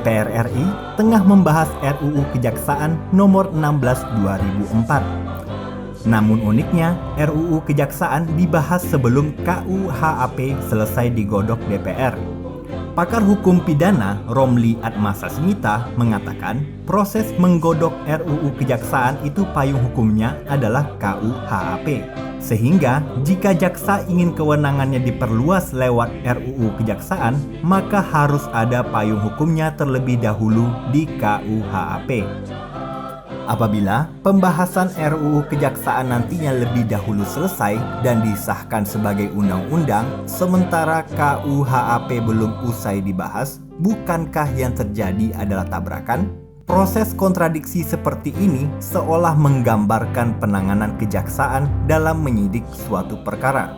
DPR RI tengah membahas RUU Kejaksaan nomor 16 2004. Namun uniknya, RUU Kejaksaan dibahas sebelum KUHAP selesai digodok DPR. Pakar hukum pidana Romli Atmasasmita mengatakan proses menggodok RUU Kejaksaan itu payung hukumnya adalah KUHAP. Sehingga jika jaksa ingin kewenangannya diperluas lewat RUU Kejaksaan, maka harus ada payung hukumnya terlebih dahulu di KUHAP. Apabila pembahasan RUU Kejaksaan nantinya lebih dahulu selesai dan disahkan sebagai undang-undang, sementara KUHAP belum usai dibahas, bukankah yang terjadi adalah tabrakan? Proses kontradiksi seperti ini seolah menggambarkan penanganan kejaksaan dalam menyidik suatu perkara.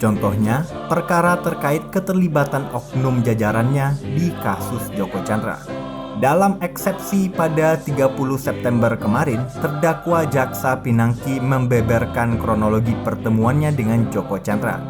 Contohnya, perkara terkait keterlibatan oknum jajarannya di kasus Joko Chandra. Dalam eksepsi pada 30 September kemarin, terdakwa Jaksa Pinangki membeberkan kronologi pertemuannya dengan Joko Chandra.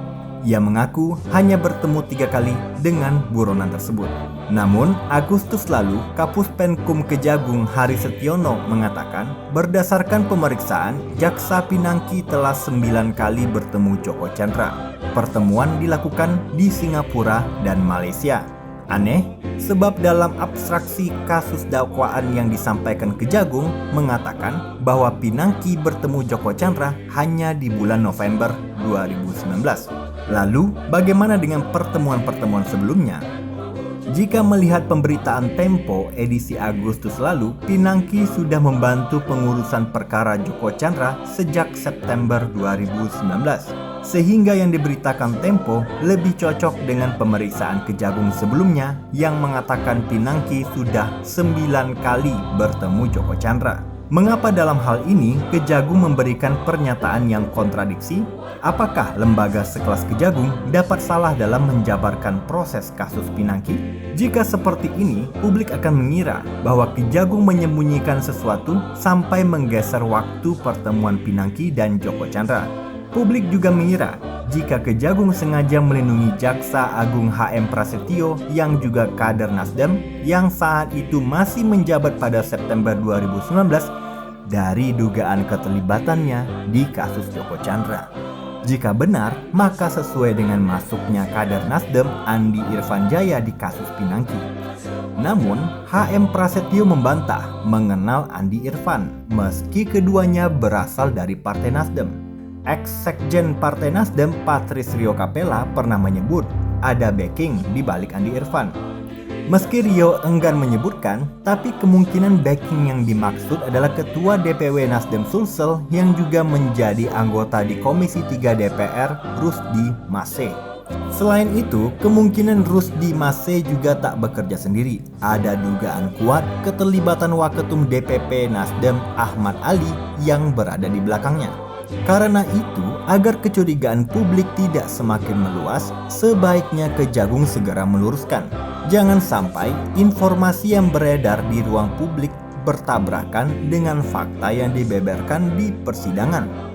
Ia mengaku hanya bertemu 3 kali dengan buronan tersebut. Namun, Agustus lalu, Kapus Penkum Kejagung Hari Setiono mengatakan, berdasarkan pemeriksaan, Jaksa Pinangki telah 9 kali bertemu Joko Chandra. Pertemuan dilakukan di Singapura dan Malaysia. Aneh, sebab dalam abstraksi kasus dakwaan yang disampaikan Kejagung mengatakan bahwa Pinangki bertemu Joko Chandra hanya di bulan November 2019. Lalu, bagaimana dengan pertemuan-pertemuan sebelumnya? Jika melihat pemberitaan Tempo edisi Agustus lalu, Pinangki sudah membantu pengurusan perkara Joko Chandra sejak September 2019. Sehingga yang diberitakan Tempo lebih cocok dengan pemeriksaan Kejagung sebelumnya yang mengatakan Pinangki sudah 9 kali bertemu Joko Chandra. Mengapa dalam hal ini Kejagung memberikan pernyataan yang kontradiksi? Apakah lembaga sekelas Kejagung dapat salah dalam menjabarkan proses kasus Pinangki? Jika seperti ini, publik akan mengira bahwa Kejagung menyembunyikan sesuatu sampai menggeser waktu pertemuan Pinangki dan Joko Chandra. Publik juga mengira jika Kejagung sengaja melindungi Jaksa Agung HM Prasetyo yang juga kader Nasdem yang saat itu masih menjabat pada September 2019 dari dugaan keterlibatannya di kasus Joko Chandra. Jika benar, maka sesuai dengan masuknya kader Nasdem Andi Irfan Jaya di kasus Pinangki. Namun, HM Prasetyo membantah mengenal Andi Irfan meski keduanya berasal dari Partai Nasdem. Ex-sekjen Partai Nasdem Patris Rio Capella pernah menyebut ada backing di balik Andi Irfan. Meski Rio enggan menyebutkan, tapi kemungkinan backing yang dimaksud adalah Ketua DPW Nasdem Sulsel yang juga menjadi anggota di Komisi 3 DPR, Rusdi Mase. Selain itu, kemungkinan Rusdi Mase juga tak bekerja sendiri. Ada dugaan kuat keterlibatan Waketum DPP Nasdem Ahmad Ali yang berada di belakangnya. Karena itu, agar kecurigaan publik tidak semakin meluas, sebaiknya Kejagung segera meluruskan. Jangan sampai informasi yang beredar di ruang publik bertabrakan dengan fakta yang dibeberkan di persidangan.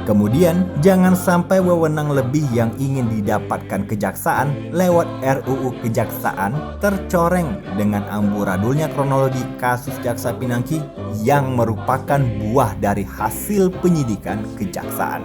Kemudian, jangan sampai wewenang lebih yang ingin didapatkan kejaksaan lewat RUU Kejaksaan tercoreng dengan amburadulnya kronologi kasus Jaksa Pinangki yang merupakan buah dari hasil penyidikan kejaksaan.